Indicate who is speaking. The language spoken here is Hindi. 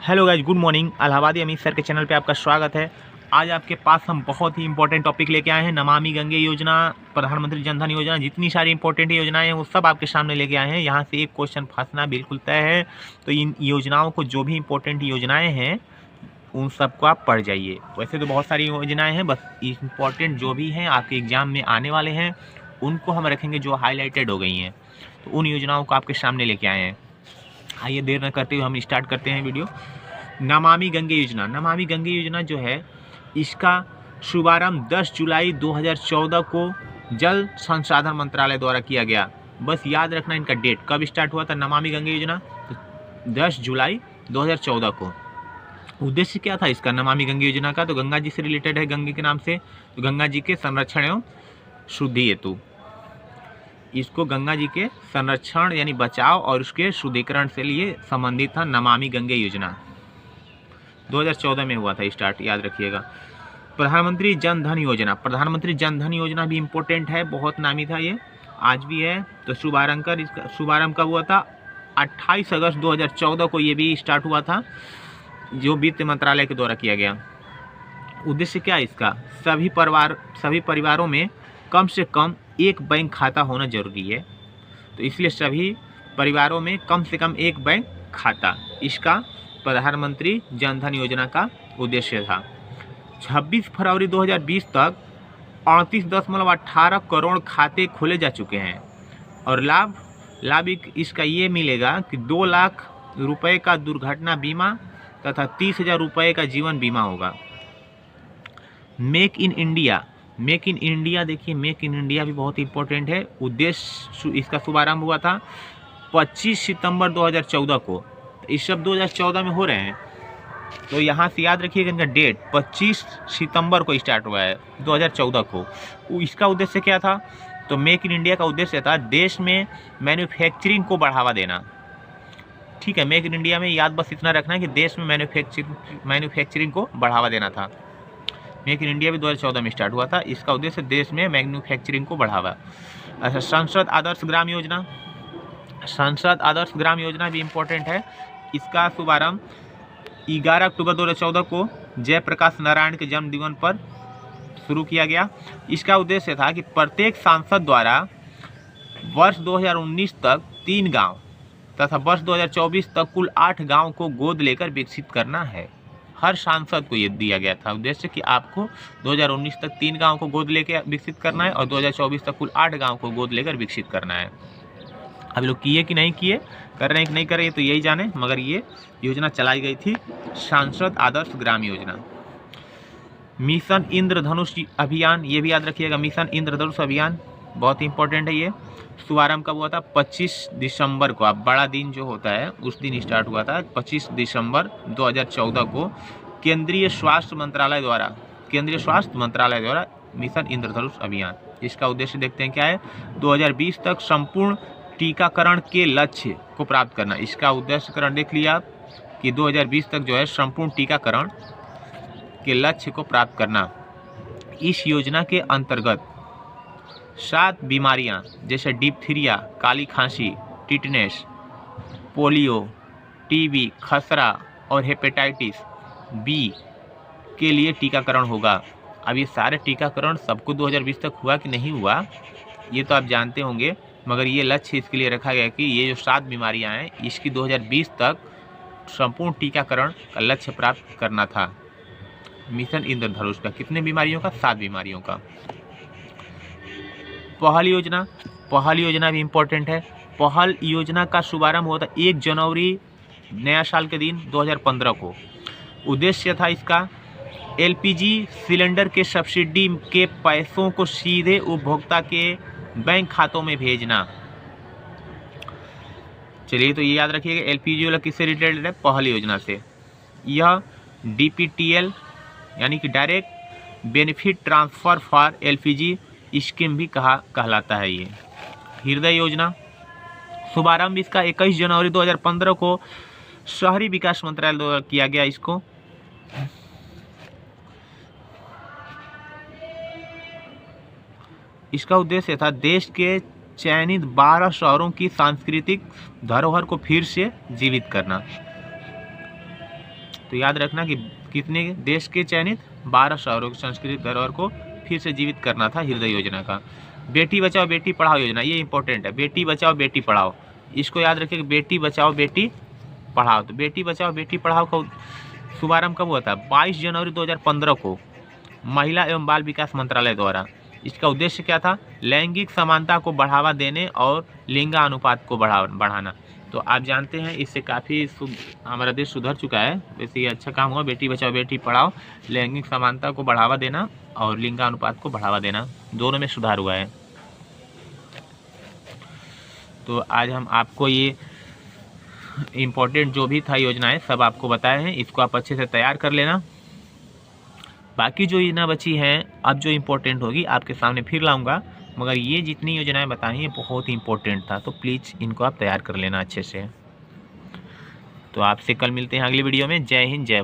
Speaker 1: Hello guys, good morning. इलाहाबादी अमित सर के चैनल पे आपका स्वागत है। आज आपके पास हम बहुत ही इंपॉर्टेंट टॉपिक लेके आए हैं। नमामि गंगे योजना, प्रधानमंत्री जन धन योजना, जितनी सारी इंपॉर्टेंट योजनाएं हैं वो सब आपके सामने लेके आए हैं। यहाँ से एक क्वेश्चन फंसना बिल्कुल तय है। तो इन योजनाओं को, जो भी इंपॉर्टेंट योजनाएँ हैं उन सबको आप पढ़ जाइए। वैसे तो बहुत सारी योजनाएँ हैं, बस इंपॉर्टेंट जो भी हैं आपके एग्जाम में आने वाले हैं उनको हम रखेंगे, जो हाईलाइटेड हो गई हैं। तो उन योजनाओं को आपके सामने लेके आए हैं। आइए देर न करते हुए हम स्टार्ट करते हैं वीडियो। नमामि गंगे योजना। नमामि गंगे योजना जो है, इसका शुभारंभ 10 जुलाई 2014 को जल संसाधन मंत्रालय द्वारा किया गया। बस याद रखना इनका डेट, कब स्टार्ट हुआ था नमामि गंगे योजना, तो 10 जुलाई 2014 को। उद्देश्य क्या था इसका, नमामि गंगे योजना का? तो गंगा जी से रिलेटेड है, गंगे के नाम से, तो गंगा जी के संरक्षण एवं शुद्धि हेतु। इसको गंगा जी के संरक्षण यानी बचाव और उसके शुद्धिकरण से लिए संबंधित था नमामि गंगे योजना। 2014 में हुआ था स्टार्ट, याद रखिएगा। प्रधानमंत्री जन धन योजना। प्रधानमंत्री जन धन योजना भी इम्पोर्टेंट है, बहुत नामी था ये, आज भी है। तो शुभारंभ कब हुआ था? 28 अगस्त 2014 को ये भी स्टार्ट हुआ था, जो वित्त मंत्रालय के द्वारा किया गया। उद्देश्य क्या है इसका? सभी परिवारों में कम से कम एक बैंक खाता होना जरूरी है। तो इसलिए सभी परिवारों में कम से कम एक बैंक खाता, इसका प्रधानमंत्री जन धन योजना का उद्देश्य था। 26 फरवरी 2020 तक 38.18 करोड़ खाते खोले जा चुके हैं। और लाभ इसका ये मिलेगा कि 2 लाख रुपए का दुर्घटना बीमा तथा 30,000 रुपये का जीवन बीमा होगा। मेक इन इंडिया देखिए, मेक इन इंडिया भी बहुत इंपॉर्टेंट है। उद्देश्य, इसका शुभारंभ हुआ था 25 सितंबर 2014 को। इस सब 2014 में हो रहे हैं, तो यहाँ से याद रखिएगा इनका डेट 25 सितंबर को स्टार्ट हुआ है 2014 को। इसका उद्देश्य क्या था? तो मेक इन इंडिया का उद्देश्य था देश में मैन्युफैक्चरिंग को बढ़ावा देना। ठीक है, मेक इन इंडिया में याद बस इतना रखना है कि देश में मैन्युफैक्चरिंग को बढ़ावा देना था। मेक इन इंडिया भी 2014 में स्टार्ट हुआ था, इसका उद्देश्य देश में मैन्युफैक्चरिंग को बढ़ावा। अच्छा, संसद आदर्श ग्राम योजना। संसद आदर्श ग्राम योजना भी इम्पोर्टेंट है। इसका शुभारंभ 11 अक्टूबर 2014 को जयप्रकाश नारायण के जन्मदिन पर शुरू किया गया। इसका उद्देश्य था कि प्रत्येक सांसद द्वारा वर्ष 2019 तक 3 गांव तथा वर्ष 2024 तक कुल 8 गांव को गोद लेकर विकसित करना है। हर सांसद को ये दिया गया था उद्देश्य कि आपको 2019 तक 3 गांव को गोद लेकर विकसित करना है और 2024 तक कुल 8 गांव को गोद लेकर विकसित करना है। अब लोग किए कि नहीं किए, कर रहे हैं कि नहीं कर रहे हैं, तो यही जाने, मगर ये योजना चलाई गई थी, सांसद आदर्श ग्राम योजना। मिशन इंद्रधनुष अभियान, ये भी याद रखिएगा, मिशन इंद्रधनुष अभियान बहुत इंपॉर्टेंट है। ये शुभारंभ कब हुआ था? 25 दिसंबर को। अब बड़ा दिन जो होता है उस दिन स्टार्ट हुआ था, 25 दिसंबर 2014 को केंद्रीय स्वास्थ्य मंत्रालय द्वारा मिशन इंद्रधनुष अभियान। इसका उद्देश्य देखते हैं क्या है? 2020 तक संपूर्ण टीकाकरण के लक्ष्य को प्राप्त करना। इसका उद्देश्यकरण देख लिया आप कि 2020 तक जो है संपूर्ण टीकाकरण के लक्ष्य को प्राप्त करना। इस योजना के अंतर्गत 7 बीमारियां जैसे डिप्थीरिया, काली खांसी, टिटनेस, पोलियो, टीबी, खसरा और हेपेटाइटिस बी के लिए टीकाकरण होगा। अब ये सारे टीकाकरण सबको 2020 तक हुआ कि नहीं हुआ ये तो आप जानते होंगे, मगर ये लक्ष्य इसके लिए रखा गया कि ये जो 7 बीमारियां हैं इसकी 2020 तक संपूर्ण टीकाकरण का लक्ष्य प्राप्त करना था। मिशन इंद्रधनुष का कितने बीमारियों का? 7 बीमारियों का। पहल योजना भी इम्पोर्टेंट है। पहल योजना का शुभारंभ हुआ था 1 जनवरी नया साल के दिन 2015 को। उद्देश्य था इसका एलपीजी सिलेंडर के सब्सिडी के पैसों को सीधे उपभोक्ता के बैंक खातों में भेजना। चलिए, तो ये याद रखिएगा, एलपीजी वाला किससे रिलेटेड है? पहल योजना से। यह डीपीटीएल यानी कि direct benefit transfer for LPG scheme भी कहलाता है। ये हृदय योजना, शुभारंभ इसका 21 जनवरी 2015 को शहरी विकास मंत्रालय द्वारा किया गया। इसका उद्देश्य था देश के चयनित 12 शहरों की सांस्कृतिक धरोहर को फिर से जीवित करना। तो याद रखना कि कितने देश के चयनित 12 शहरों की सांस्कृतिक धरोहर को फिर से जीवित करना था हृदय योजना का। बेटी बचाओ बेटी पढ़ाओ योजना, ये इंपॉर्टेंट है। बेटी बचाओ बेटी पढ़ाओ, इसको याद रखिए कि बेटी बचाओ बेटी पढ़ाओ। तो बेटी बचाओ बेटी पढ़ाओ का शुभारंभ कब हुआ था? 22 जनवरी 2015 को महिला एवं बाल विकास मंत्रालय द्वारा। इसका उद्देश्य क्या था? लैंगिक समानता को बढ़ावा देने और लिंगानुपात को बढ़ाना। तो आप जानते हैं इससे काफ़ी हमारा देश सुधर चुका है। वैसे ये अच्छा काम हुआ, बेटी बचाओ बेटी पढ़ाओ, लैंगिक समानता को बढ़ावा देना और लिंगानुपात को बढ़ावा देना, दोनों में सुधार हुआ है। तो आज हम आपको ये इम्पोर्टेंट जो भी था योजनाएं सब आपको बताए हैं, इसको आप अच्छे से तैयार कर लेना। बाकी जो योजना बची हैं अब जो इम्पोर्टेंट होगी आपके सामने फिर लाऊंगा, मगर ये जितनी योजनाएं बताई हैं बहुत ही इम्पोर्टेंट था, तो प्लीज़ इनको आप तैयार कर लेना अच्छे से। तो आपसे कल मिलते हैं अगली वीडियो में। जय हिंद जय भारत।